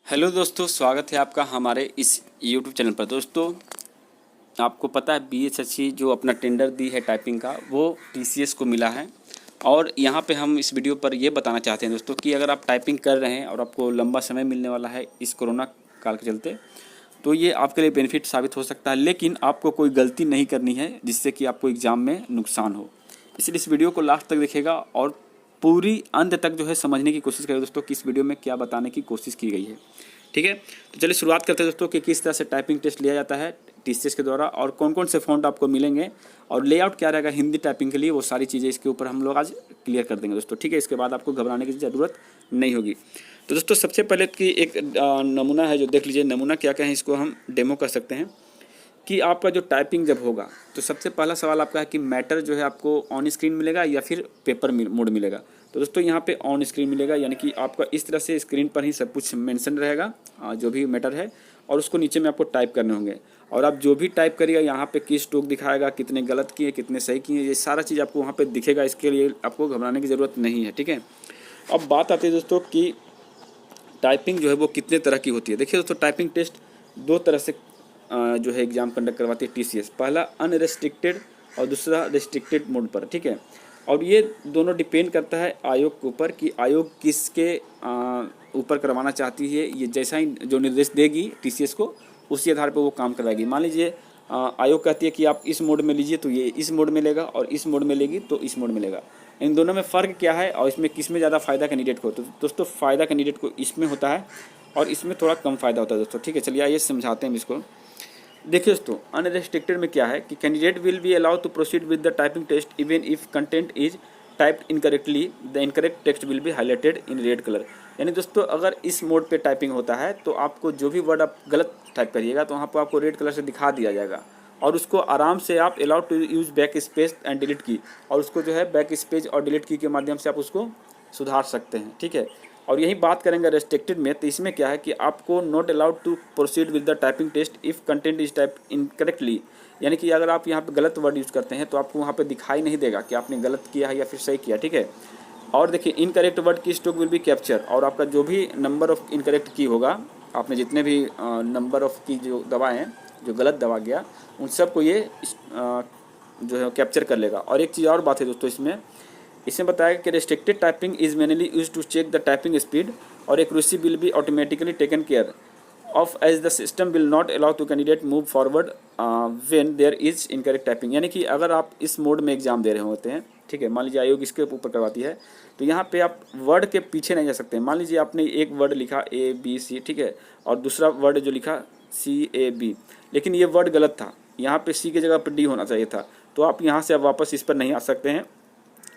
Hello दोस्तों, स्वागत है आपका हमारे इस यूट्यूब चैनल पर। दोस्तों, आपको पता है बीएचईसी जो अपना टेंडर दी है टाइपिंग का, वो टीसीएस को मिला है। और यहाँ पे हम इस वीडियो पर ये बताना चाहते हैं दोस्तों कि अगर आप टाइपिंग कर रहे हैं और आपको लंबा समय मिलने वाला है इस कोरोना काल के चलते, तो ये आपके लिए बेनिफिट साबित हो सकता है। लेकिन आपको कोई गलती नहीं करनी है जिससे कि आपको एग्ज़ाम में नुकसान हो। इसलिए इस वीडियो को लास्ट तक देखिएगा और पूरी अंत तक जो है समझने की कोशिश करें दोस्तों कि इस वीडियो में क्या बताने की कोशिश की गई है। ठीक है, तो चलिए शुरुआत करते हैं दोस्तों कि किस तरह से टाइपिंग टेस्ट लिया जाता है टीसीएस के द्वारा और कौन कौन से फ़ॉन्ट आपको मिलेंगे और लेआउट क्या रहेगा हिंदी टाइपिंग के लिए, वो सारी चीज़ें इसके ऊपर हम लोग आज क्लियर कर देंगे दोस्तों। ठीक है, इसके बाद आपको घबराने की ज़रूरत नहीं होगी। तो दोस्तों, सबसे पहले की एक नमूना है जो देख लीजिए। नमूना क्या क्या है, इसको हम डेमो कर सकते हैं कि आपका जो टाइपिंग जब होगा तो सबसे पहला सवाल आपका है कि मैटर जो है आपको ऑन स्क्रीन मिलेगा या फिर पेपर मोड मिलेगा। तो दोस्तों, यहाँ पे ऑन स्क्रीन मिलेगा, यानी कि आपका इस तरह से स्क्रीन पर ही सब कुछ मेंशन रहेगा जो भी मैटर है, और उसको नीचे में आपको टाइप करने होंगे। और आप जो भी टाइप करिएगा यहाँ पे किस स्ट्रोक दिखाएगा, कितने गलत किए कितने सही किए, ये सारा चीज़ आपको वहाँ पे दिखेगा। इसके लिए आपको घबराने की ज़रूरत नहीं है। ठीक है, अब बात आती है दोस्तों कि टाइपिंग जो है वो कितने तरह की होती है। देखिए दोस्तों, टाइपिंग टेस्ट दो तरह से जो है एग्ज़ाम कंडक्ट करवाती है टीसीएस। पहला अनरेस्ट्रिक्टेड और दूसरा रेस्ट्रिक्टेड मोड पर। ठीक है, और ये दोनों डिपेंड करता है आयोग के ऊपर कि आयोग किसके ऊपर करवाना चाहती है। ये जैसा ही जो निर्देश देगी टीसीएस को, उसी आधार पर वो काम करवाएगी। मान लीजिए आयोग कहती है कि आप इस मोड में लीजिए तो ये इस मोड में लेगा, और इस मोड में लेगी तो इस मोड में लेगा। इन दोनों में फ़र्क क्या है और इसमें किस में ज़्यादा फ़ायदा कैंडिडेट को? तो दोस्तों, फ़ायदा कैंडिडेट को इसमें होता है और इसमें थोड़ा कम फ़ायदा होता है दोस्तों। ठीक है, चलिए आइए समझाते हैं इसको। देखिए दोस्तों, अनरेस्ट्रिक्टेड में क्या है कि candidate will be allowed to proceed with the typing test even if content is typed incorrectly, the incorrect text will be highlighted in red colour. यानी दोस्तों, अगर इस मोड पे टाइपिंग होता है तो आपको जो भी वर्ड आप गलत टाइप करिएगा तो वहाँ पर आपको रेड कलर से दिखा दिया जाएगा, और उसको आराम से आप allowed to use backspace and delete key, और उसको जो है बैक स्पेस और डिलीट की के माध्यम से आप उसको सुधार सकते हैं। ठीक है, और यही बात करेंगे रेस्ट्रिक्टेड में, तो इसमें क्या है कि आपको not allowed to proceed with the typing test if content is type incorrectly. यानी कि अगर आप यहाँ पे गलत वर्ड यूज़ करते हैं तो आपको वहाँ पे दिखाई नहीं देगा कि आपने गलत किया है या फिर सही किया। ठीक है, और देखिए इनकरेक्ट वर्ड की स्ट्रोक विल बी कैप्चर, और आपका जो भी नंबर ऑफ इनकरेक्ट की होगा, आपने जितने भी नंबर ऑफ की जो दवाएँ हैं जो गलत दवा गया, उन सबको ये जो है कैप्चर कर लेगा। और एक चीज़ और बात है दोस्तों, इसमें बताया कि restricted typing is mainly use to check the typing speed, और accuracy will be automatically taken care of as the system will not allow to candidate move forward when there is incorrect typing. यानी कि अगर आप इस mode में exam दे रहे होते हैं, ठीक है, मान लीजिए आयोग इसके ऊपर करवाती है, तो यहाँ पे आप वर्ड के पीछे नहीं जा सकते। मान लीजिए आपने एक वर्ड लिखा ABC, ठीक है, और दूसरा वर्ड जो लिखा CAB, लेकिन ये वर्ड गलत था, यहाँ पे C की जगह पर D होना चाहिए था, तो आप यहाँ से अब वापस इस पर नहीं आ सकते हैं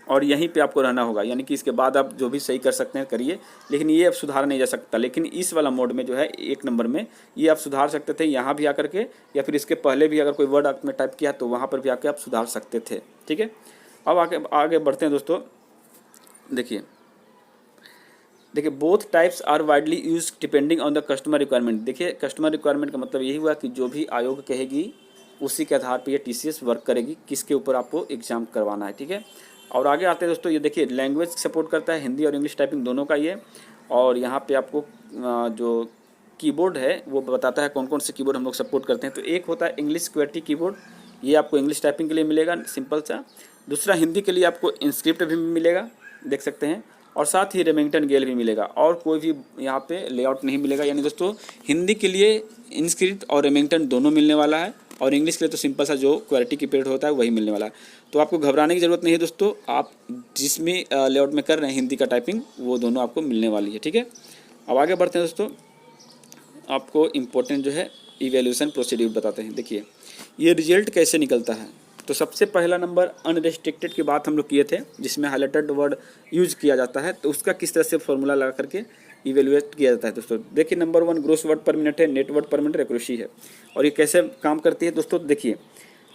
और यहीं पे आपको रहना होगा। यानी कि इसके बाद आप जो भी सही कर सकते हैं करिए, लेकिन ये अब सुधार नहीं जा सकता। लेकिन इस वाला मोड में जो है एक नंबर में ये आप सुधार सकते थे यहाँ भी आकर के, या फिर इसके पहले भी अगर कोई वर्ड आपने टाइप किया तो वहाँ पर भी आके आप सुधार सकते थे। ठीक है, अब आगे बढ़ते हैं दोस्तों। देखिए both types are widely use depending on the customer requirement. देखिए, कस्टमर रिक्वायरमेंट का मतलब यही हुआ कि जो भी आयोग कहेगी उसी के आधार पर ये टीसीएस वर्क करेगी, किसके ऊपर आपको एग्जाम करवाना है। ठीक है, और आगे आते हैं दोस्तों, ये देखिए लैंग्वेज सपोर्ट करता है, हिंदी और इंग्लिश टाइपिंग दोनों का ये। और यहाँ पे आपको जो कीबोर्ड है वो बताता है कौन कौन से कीबोर्ड हम लोग सपोर्ट करते हैं। तो एक होता है इंग्लिश क्वेर्टी कीबोर्ड, ये आपको इंग्लिश टाइपिंग के लिए मिलेगा सिंपल सा। दूसरा हिंदी के लिए आपको इंस्क्रिप्ट भी मिलेगा, देख सकते हैं, और साथ ही रेमिंगटन गेल भी मिलेगा, और कोई भी यहाँ पे लेआउट नहीं मिलेगा। यानी दोस्तों, हिंदी के लिए इंस्क्रिप्ट और रेमिंगटन दोनों मिलने वाला है, और इंग्लिश के लिए तो सिंपल सा जो क्वेरिटी की पीरियड होता है वही मिलने वाला है। तो आपको घबराने की ज़रूरत नहीं है दोस्तों, आप जिसमें लेआउट में कर रहे हैं हिंदी का टाइपिंग, वो दोनों आपको मिलने वाली है। ठीक है, अब आगे बढ़ते हैं दोस्तों, आपको इम्पोर्टेंट जो है इवैल्यूएशन प्रोसीड्यूर बताते हैं। देखिए ये रिजल्ट कैसे निकलता है। तो सबसे पहला नंबर अनरेस्ट्रिक्टेड की बात हम लोग किए थे, जिसमें हाईलाइटेड वर्ड यूज किया जाता है, तो उसका किस तरह से फॉर्मूला लगा करके इवेल्युएट किया जाता है दोस्तों। देखिए number 1 gross word per minute है, net word per minute accuracy है। और ये कैसे काम करती है दोस्तों, देखिए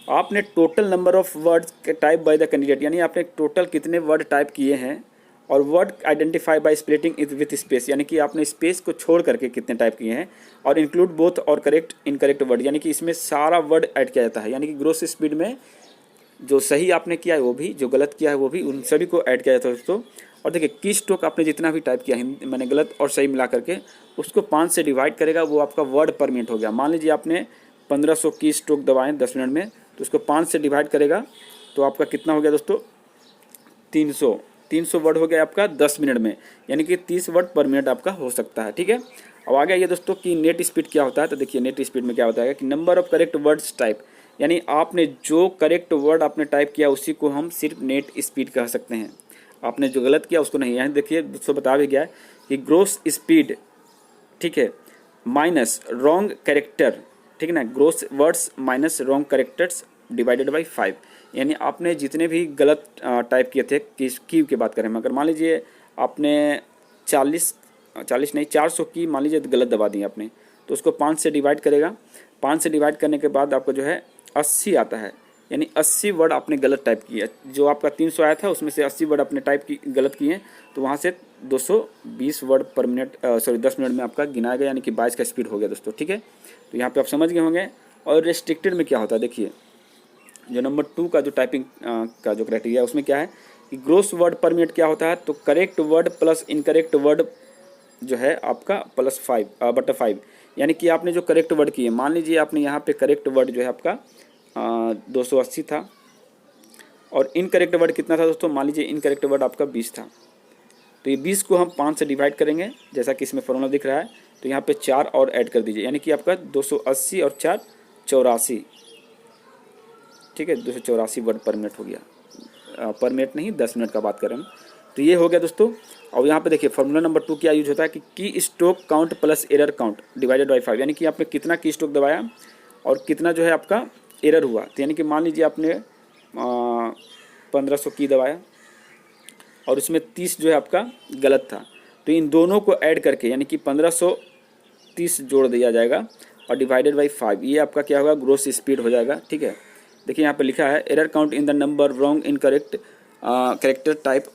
आपने total number of words type by the candidate, यानी आपने टोटल कितने वर्ड टाइप किए हैं, और word identify by splitting it with space, यानी कि आपने स्पेस को छोड़ करके कितने टाइप किए हैं, और इंक्लूड बोथ और करेक्ट इनकरेक्ट वर्ड, यानी कि इसमें सारा वर्ड ऐड किया जाता है। यानी कि ग्रोस स्पीड में जो सही आपने किया है वो भी, जो गलत किया है वो भी, उन सभी को ऐड किया जाता है दोस्तों। और देखिए की स्ट्रोक आपने जितना भी टाइप किया हिंदी मैंने गलत और सही मिला करके उसको 5 से डिवाइड करेगा, वो आपका वर्ड पर मिनट हो गया। मान लीजिए आपने 1500 की स्ट्रोक दबाएँ 10 मिनट में, तो उसको 5 से डिवाइड करेगा तो आपका कितना हो गया दोस्तों 300 वर्ड हो गया आपका 10 मिनट में, यानी कि 30 वर्ड पर मिनट आपका हो सकता है। ठीक है, अब आगे आइए दोस्तों कि नेट स्पीड क्या होता है। तो देखिए नेट स्पीड में क्या होता है कि number of correct words type, यानी आपने जो करेक्ट वर्ड आपने टाइप किया उसी को हम सिर्फ नेट स्पीड कह सकते हैं, आपने जो गलत किया उसको नहीं। यहाँ देखिए दोस्तों बता भी गया है कि ग्रोस स्पीड, ठीक है, माइनस रॉन्ग कैरेक्टर, ठीक है ना, gross words minus wrong characters divided by 5, यानी आपने जितने भी गलत टाइप किए थे की की बात करें, मगर मान लीजिए आपने 40 नहीं 400 की मान लीजिए गलत दबा दी आपने, तो उसको 5 से डिवाइड करेगा। 5 से डिवाइड करने के बाद आपको जो है 80 आता है, यानी 80 वर्ड आपने गलत टाइप किया। जो आपका 300 आया था उसमें से 80 वर्ड आपने टाइप की गलत किए, तो वहाँ से 220 वर्ड पर मिनट 10 मिनट में आपका गिनाया गया, यानी कि 22 का स्पीड हो गया दोस्तों। ठीक है, तो यहाँ पे आप समझ गए होंगे। और रेस्ट्रिक्टेड में क्या होता है, देखिए जो नंबर 2 का जो टाइपिंग का जो क्राइटेरिया है उसमें क्या है कि ग्रोस वर्ड पर मिनट क्या होता है, तो correct word plus incorrect word जो है आपका प्लस 5/5, यानी कि आपने जो करेक्ट वर्ड किए, मान लीजिए आपने यहाँ पे करेक्ट वर्ड जो है आपका 280 था और इनकरेक्ट वर्ड कितना था दोस्तों, मान लीजिए इनकरेक्ट वर्ड आपका 20 था, तो ये 20 को हम 5 से डिवाइड करेंगे जैसा कि इसमें फॉर्मूला दिख रहा है, तो यहाँ पे 4 और ऐड कर दीजिए, यानी कि आपका 280 और 4 84, ठीक है, 284 वर्ड पर मिनट हो गया। पर मिनट नहीं 10 मिनट का बात करें हम, तो ये हो गया दोस्तों। और यहाँ पे देखिए फॉर्मूला नंबर 2 क्या यूज होता है कि की stroke count plus error count divided by 5, यानी कि आपने कितना की स्ट्रोक दबाया और कितना जो है आपका एरर हुआ। तो यानी कि मान लीजिए आपने 1500 की दबाया और उसमें 30 जो है आपका गलत था, तो इन दोनों को ऐड करके यानी कि 1530 जोड़ दिया जाएगा और डिवाइडेड बाई 5, ये आपका क्या होगा ग्रोस स्पीड हो जाएगा। ठीक है, देखिए यहाँ पे लिखा है error count in the number wrong incorrect character type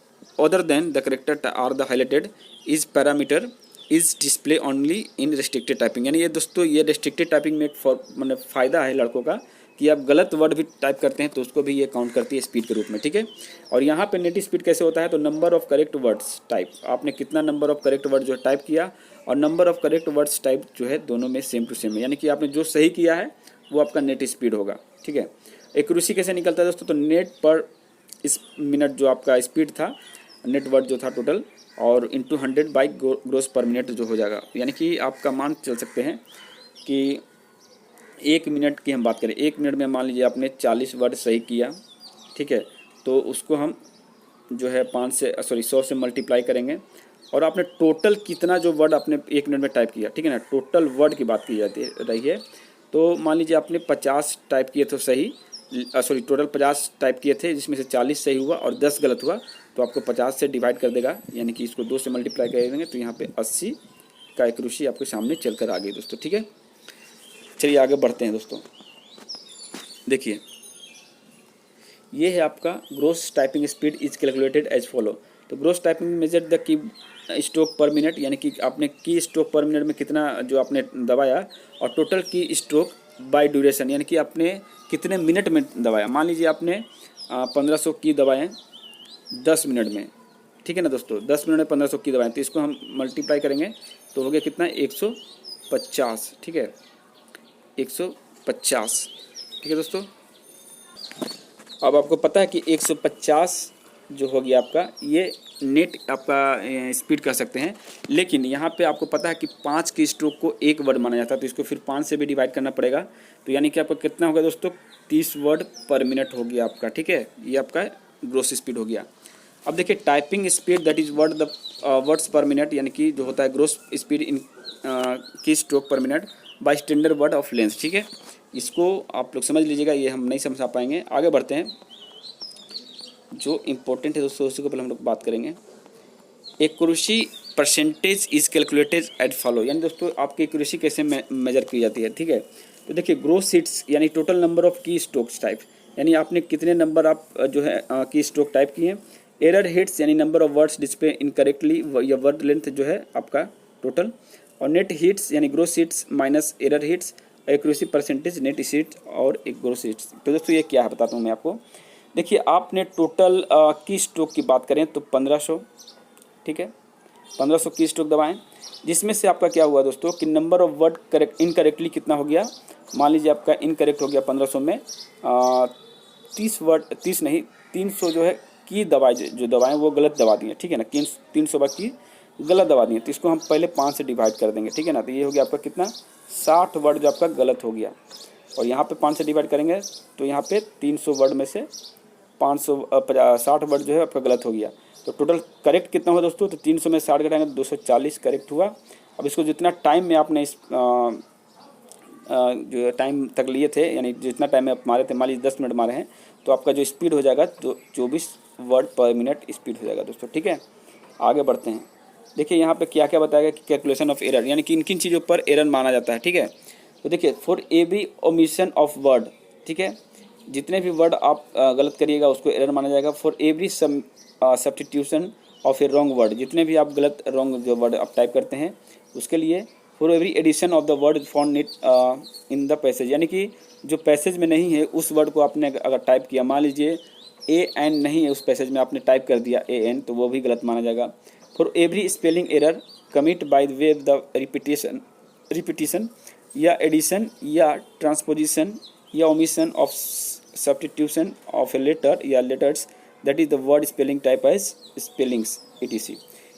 other than the character are the highlighted is parameter is display only in restricted typing, यानी ये दोस्तों ये रेस्ट्रिक्टेड टाइपिंग में एक मतलब फ़ायदा है लड़कों का कि आप गलत वर्ड भी टाइप करते हैं तो उसको भी ये काउंट करती है स्पीड के रूप में। ठीक है, और यहाँ पे नेट स्पीड कैसे होता है, तो number of correct words type, आपने कितना नंबर ऑफ करेक्ट वर्ड जो है टाइप किया और number of correct words type जो है दोनों में सेम टू सेम है, यानी कि आपने जो सही किया है वो आपका नेट स्पीड होगा। ठीक है, एक्यूरेसी कैसे निकलता है दोस्तों, तो नेट पर इस मिनट जो आपका स्पीड था नेट वर्ड जो था टोटल और into 100 by gross per minute जो हो जाएगा, यानी कि आपका मान चल सकते हैं कि 1 मिनट की हम बात करें, 1 मिनट में मान लीजिए आपने 40 वर्ड सही किया, ठीक है, तो उसको हम जो है 100 से मल्टीप्लाई करेंगे और आपने टोटल कितना जो वर्ड आपने 1 मिनट में टाइप किया, ठीक है ना, टोटल वर्ड की बात की जाती रही है, तो मान लीजिए आपने 50 टाइप किए थे सही, टोटल 50 टाइप किए थे जिसमें से 40 सही हुआ और 10 गलत हुआ, तो आपको 50 से डिवाइड कर देगा, यानी कि इसको 2 से मल्टीप्लाई कर देंगे, तो यहाँ पे 80 का एक्यूरेसी आपके सामने चल कर आ गई दोस्तों। ठीक है, चलिए आगे बढ़ते हैं दोस्तों। देखिए ये है आपका gross typing speed is calculated as follow, तो gross typing measure the key stroke per minute, यानी कि आपने की स्ट्रोक पर मिनट में कितना जो आपने दबाया और टोटल की स्ट्रोक बाय ड्यूरेशन, यानी कि आपने कितने मिनट में दबाया। मान लीजिए आपने 1500 की दबाएँ 10 मिनट में, ठीक है ना दोस्तों, 10 मिनट में 1500 की दबाएँ, तो इसको हम मल्टीप्लाई करेंगे तो हो गया कितना 150, ठीक है 150, ठीक है दोस्तों। अब आपको पता है कि 150 जो हो गया आपका ये नेट आपका स्पीड कह सकते हैं, लेकिन यहाँ पे आपको पता है कि 5 की स्ट्रोक को 1 वर्ड माना जाता है, तो इसको फिर 5 से भी डिवाइड करना पड़ेगा, तो यानी कि आपका कितना होगा दोस्तों 30 वर्ड पर मिनट हो गया आपका। ठीक है, ये आपका ग्रोस स्पीड हो गया। अब देखिए typing speed that is words पर मिनट, यानी कि जो होता है ग्रोस स्पीड इन की stroke per minute by standard word of length. ठीक है, इसको आप लोग समझ लीजिएगा, ये हम नहीं समझा पाएंगे। आगे बढ़ते हैं, जो इम्पोर्टेंट है दोस्तों उसी को पहले हम लोग बात करेंगे। Accuracy percentage is calculated at follow, यानी दोस्तों आपकी एक्यूरेसी कैसे मेजर की जाती है। ठीक है, तो देखिए ग्रोस हिट्स यानी total number of keystrokes type, यानी आपने कितने नंबर आप जो है की स्ट्रोक टाइप किए। एरर हिट्स यानी number of words display incorrectly या वर्ड लेंथ जो है आपका टोटल, और नेट हिट्स यानी gross hits minus error hits, accuracy percentage net hits और एक ग्रोस हिट्स। तो दोस्तों ये क्या है बताता हूँ मैं आपको। देखिए आपने टोटल की स्ट्रोक की बात करें तो 1500, ठीक है, 1500 की स्ट्रोक दबाएं, जिसमें से आपका क्या हुआ दोस्तों कि number of word correct incorrectly कितना हो गया। मान लीजिए आपका इनकरेक्ट हो गया 1500 में 30 वर्ड, 30 नहीं 300 जो है की दवाई जो दवाएं वो गलत दबा दी है, ठीक है ना, 300 बार की गलत दबा दी है। तो इसको हम पहले 5 से डिवाइड कर देंगे, ठीक है ना। तो ये हो गया आपका कितना 60 वर्ड जो आपका गलत हो गया, और यहाँ पे 5 से डिवाइड करेंगे तो यहाँ पे 300 वर्ड में से 60 वर्ड जो है आपका गलत हो गया। तो टोटल करेक्ट कितना हुआ दोस्तों, तो 300 में 60 घटाएंगे 240 करेक्ट हुआ। अब इसको जितना टाइम में आपने इस जो टाइम तक लिए थे, यानी जितना टाइम में आप मारे थे, मान लीजिए 10 मिनट मारे हैं, तो आपका जो स्पीड हो जाएगा तो 24 वर्ड पर मिनट स्पीड हो जाएगा दोस्तों, ठीक है। आगे बढ़ते हैं, देखिए यहाँ पे क्या क्या बताया कि कैलकुलेशन ऑफ एरर, यानी कि किन किन चीज़ों पर एरर माना जाता है, ठीक है। तो देखिए for every omission of word, ठीक है, जितने भी वर्ड आप गलत करिएगा उसको एरर माना जाएगा। For every substitution of A wrong word, जितने भी आप गलत रॉन्ग जो वर्ड आप टाइप करते हैं उसके लिए। For every addition of the word found it in the passage, यानी कि जो पैसेज में नहीं है उस वर्ड को आपने अगर टाइप किया, मान लीजिए ए एन नहीं है उस पैसेज में, आपने टाइप कर दिया ए एन, तो वो भी गलत माना जाएगा। For every spelling error commit by the way the repetition या एडिशन या ट्रांसपोजिशन या omission of substitution of a letter या letters, that is the word spelling type as spellings etc।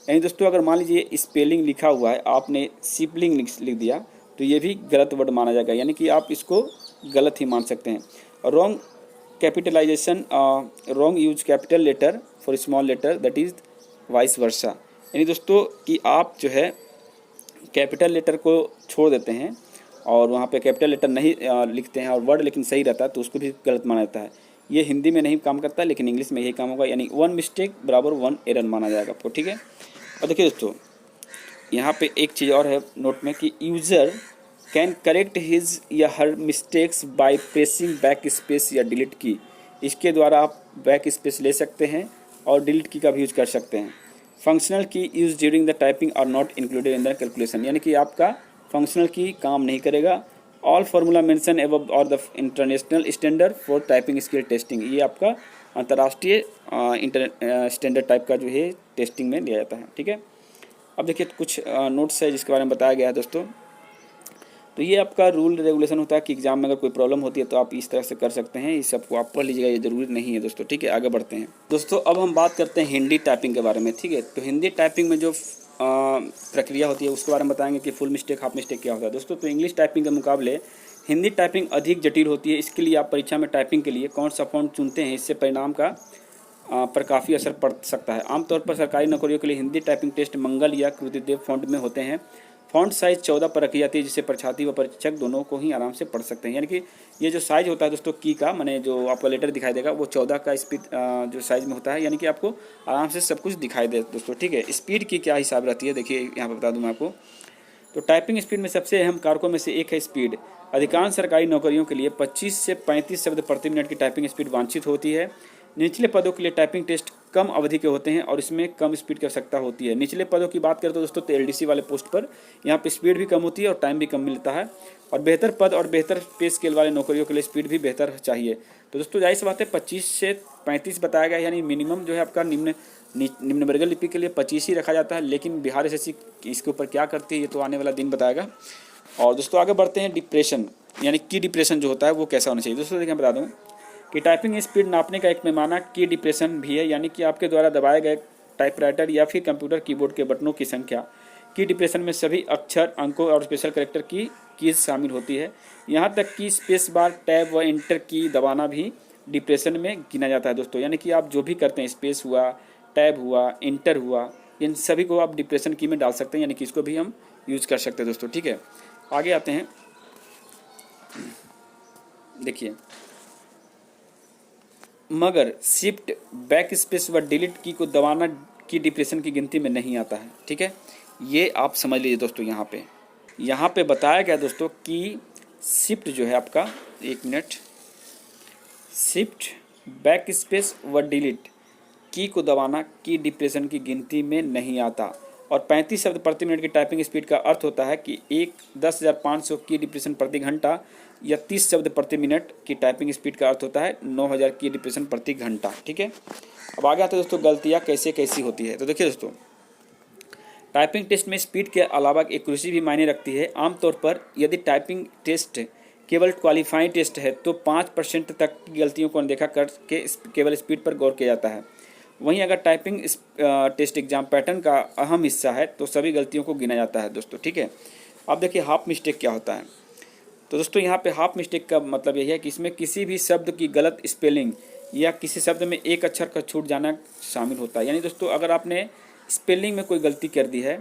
यानी दोस्तों अगर मान लीजिए स्पेलिंग लिखा हुआ है, आपने सिपलिंग लिख दिया, तो ये भी गलत वर्ड माना जाएगा, यानी कि आप इसको गलत ही मान सकते हैं। Wrong capitalisation, wrong use capital letter for small letter, that is vice versa, यानी दोस्तों कि आप जो है कैपिटल लेटर को छोड़ देते हैं और वहाँ पे कैपिटल लेटर नहीं लिखते हैं और वर्ड लेकिन सही रहता है, तो उसको भी गलत माना जाता है। ये हिंदी में नहीं काम करता, लेकिन इंग्लिश में यही काम होगा, यानी 1 मिस्टेक बराबर 1 एरर माना जाएगा आपको, ठीक है। और देखिए दोस्तों यहाँ पे एक चीज़ और है नोट में कि यूज़र कैन करेक्ट हिज या her mistakes by pressing back space या डिलीट की। इसके द्वारा आप बैक स्पेस ले सकते हैं और डिलीट की का भी यूज़ कर सकते हैं। Functional key use during the typing are not included in the calculation, यानी कि आपका फंक्शनल की काम नहीं करेगा। ऑल फार्मूला मेंशन एबव और the international standard for typing skill testing, ये आपका अंतर्राष्ट्रीय स्टैंडर्ड टाइप का जो है टेस्टिंग में लिया जाता है, ठीक है। अब देखिए कुछ नोट्स है जिसके बारे में बताया गया है दोस्तों। तो ये आपका रूल रेगुलेशन होता है कि एग्जाम में अगर कोई प्रॉब्लम होती है तो आप इस तरह से कर सकते हैं, इस सबको आप पढ़ लीजिएगा, ये जरूरी नहीं है दोस्तों, ठीक है। आगे बढ़ते हैं दोस्तों, अब हम बात करते हैं हिंदी टाइपिंग के बारे में, ठीक है। तो हिंदी टाइपिंग में जो प्रक्रिया होती है उसके बारे में बताएंगे कि फुल मिस्टेक हाफ मिस्टेक क्या होता है दोस्तों। तो इंग्लिश टाइपिंग के मुकाबले हिंदी टाइपिंग अधिक जटिल होती है। इसके लिए आप परीक्षा में टाइपिंग के लिए कौन सा फॉन्ट चुनते हैं, इससे परिणाम का पर काफ़ी असर पड़ सकता है। आमतौर पर सरकारी नौकरियों के लिए हिंदी टाइपिंग टेस्ट मंगल या कृतिदेव फॉन्ट में होते हैं। फॉन्ट साइज़ 14 पर रखी जाती है, जिससे परीक्षार्थी व परीक्षक दोनों को ही आराम से पढ़ सकते हैं। यानी कि ये जो साइज़ होता है दोस्तों की का, माने जो आपको लेटर दिखाई देगा वो 14 का स्पीड जो साइज़ में होता है, यानी कि आपको आराम से सब कुछ दिखाई दे दोस्तों, ठीक है। स्पीड की क्या हिसाब रहती है, देखिए यहाँ पर बता दूँ मैं आपको। तो टाइपिंग स्पीड में सबसे अहम कारकों में से एक है स्पीड। अधिकांश सरकारी नौकरियों के लिए 25 से 35 शब्द प्रति मिनट की टाइपिंग स्पीड वांछित होती है। निचले पदों के लिए टाइपिंग टेस्ट कम अवधि के होते हैं और इसमें कम स्पीड की आवश्यकता होती है। निचले पदों की बात करें तो दोस्तों तो LDC वाले पोस्ट पर यहाँ पे स्पीड भी कम होती है और टाइम भी कम मिलता है। और बेहतर पद और बेहतर पे स्केल वाले नौकरियों के लिए स्पीड भी बेहतर चाहिए। तो दोस्तों जाहिर सी बात है 25 से 35 बताया गया, यानी मिनिमम जो है आपका निम्न वर्ग लिपि के लिए 25 ही रखा जाता है। लेकिन बिहार SSC इसके ऊपर क्या करती है ये तो आने वाला दिन बताएगा। और दोस्तों आगे बढ़ते हैं डिप्रेशन, यानी की डिप्रेशन जो होता है वो कैसा होना चाहिए। दोस्तों देखिए बता दूँ कि टाइपिंग स्पीड नापने का एक पैमाना की डिप्रेशन भी है, यानी कि आपके द्वारा दबाए गए टाइपराइटर या फिर कंप्यूटर कीबोर्ड के बटनों की संख्या। की डिप्रेशन में सभी अक्षर, अंकों और स्पेशल कैरेक्टर की कीज शामिल होती है। यहाँ तक कि स्पेस बार, टैब व इंटर की दबाना भी डिप्रेशन में गिना जाता है दोस्तों। यानी कि आप जो भी करते हैं, स्पेस हुआ, टैब हुआ, इंटर हुआ, इन सभी को आप डिप्रेशन की में डाल सकते हैं, यानी कि इसको भी हम यूज कर सकते हैं दोस्तों, ठीक है। आगे आते हैं, देखिए मगर शिफ्ट, बैक स्पेस व डिलीट की को दबाना की डिप्रेशन की गिनती में नहीं आता है, ठीक है। ये आप समझ लीजिए दोस्तों। यहाँ पे बताया गया दोस्तों कि शिफ्ट जो है आपका, एक मिनट, शिफ्ट, बैक स्पेस व डिलीट की को दबाना की डिप्रेशन की गिनती में नहीं आता। और 35 शब्द प्रति मिनट की टाइपिंग स्पीड का अर्थ होता है कि 10,500 की डिप्रेशन प्रति घंटा, या 30 शब्द प्रति मिनट की टाइपिंग स्पीड का अर्थ होता है 9,000 की डिप्रेशन प्रति घंटा, ठीक है। अब आगे आते हैं दोस्तों गलतियाँ कैसे कैसी होती है। तो देखिए दोस्तों टाइपिंग टेस्ट में स्पीड के अलावा एक्यूरेसी भी मायने रखती है। आमतौर पर यदि टाइपिंग टेस्ट केवल क्वालिफाइंग टेस्ट है तो 5% तक की गलतियों को अनदेखा करके केवल स्पीड पर गौर किया जाता है। वहीं अगर टाइपिंग टेस्ट एग्जाम पैटर्न का अहम हिस्सा है तो सभी गलतियों को गिना जाता है दोस्तों, ठीक है। अब देखिए हाफ मिस्टेक क्या होता है। तो दोस्तों यहाँ पे हाफ मिस्टेक का मतलब यही है कि इसमें किसी भी शब्द की गलत स्पेलिंग या किसी शब्द में एक अक्षर का छूट जाना शामिल होता है। यानी दोस्तों अगर आपने स्पेलिंग में कोई गलती कर दी है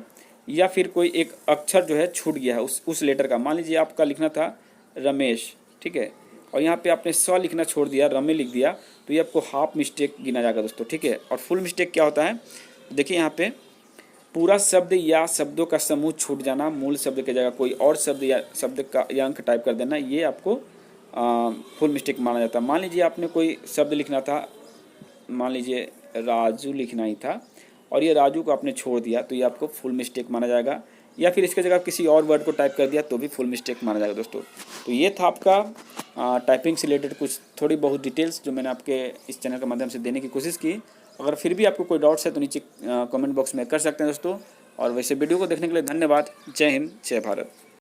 या फिर कोई एक अक्षर जो है छूट गया है उस लेटर का, मान लीजिए आपका लिखना था रमेश, ठीक है, और यहाँ पे आपने स लिखना छोड़ दिया, रमे लिख दिया, तो ये आपको हाफ मिस्टेक गिना जाएगा दोस्तों, ठीक है। और फुल मिस्टेक क्या होता है, देखिए यहाँ पे पूरा शब्द या शब्दों का समूह छूट जाना, मूल शब्द की जगह कोई और शब्द या शब्द का या अंक टाइप कर देना, ये आपको फुल मिस्टेक माना जाता है। मान लीजिए आपने कोई शब्द लिखना था, मान लीजिए राजू लिखना ही था और ये राजू को आपने छोड़ दिया, तो ये आपको फुल मिस्टेक माना जाएगा। या फिर इसके जगह किसी और वर्ड को टाइप कर दिया तो भी फुल मिस्टेक माना जाएगा दोस्तों। तो ये था आपका टाइपिंग से रिलेटेड कुछ थोड़ी बहुत डिटेल्स जो मैंने आपके इस चैनल के माध्यम से देने की कोशिश की। अगर फिर भी आपको कोई डाउट्स है तो नीचे कमेंट बॉक्स में कर सकते हैं दोस्तों। और वैसे वीडियो को देखने के लिए धन्यवाद। जय हिंद, जय भारत।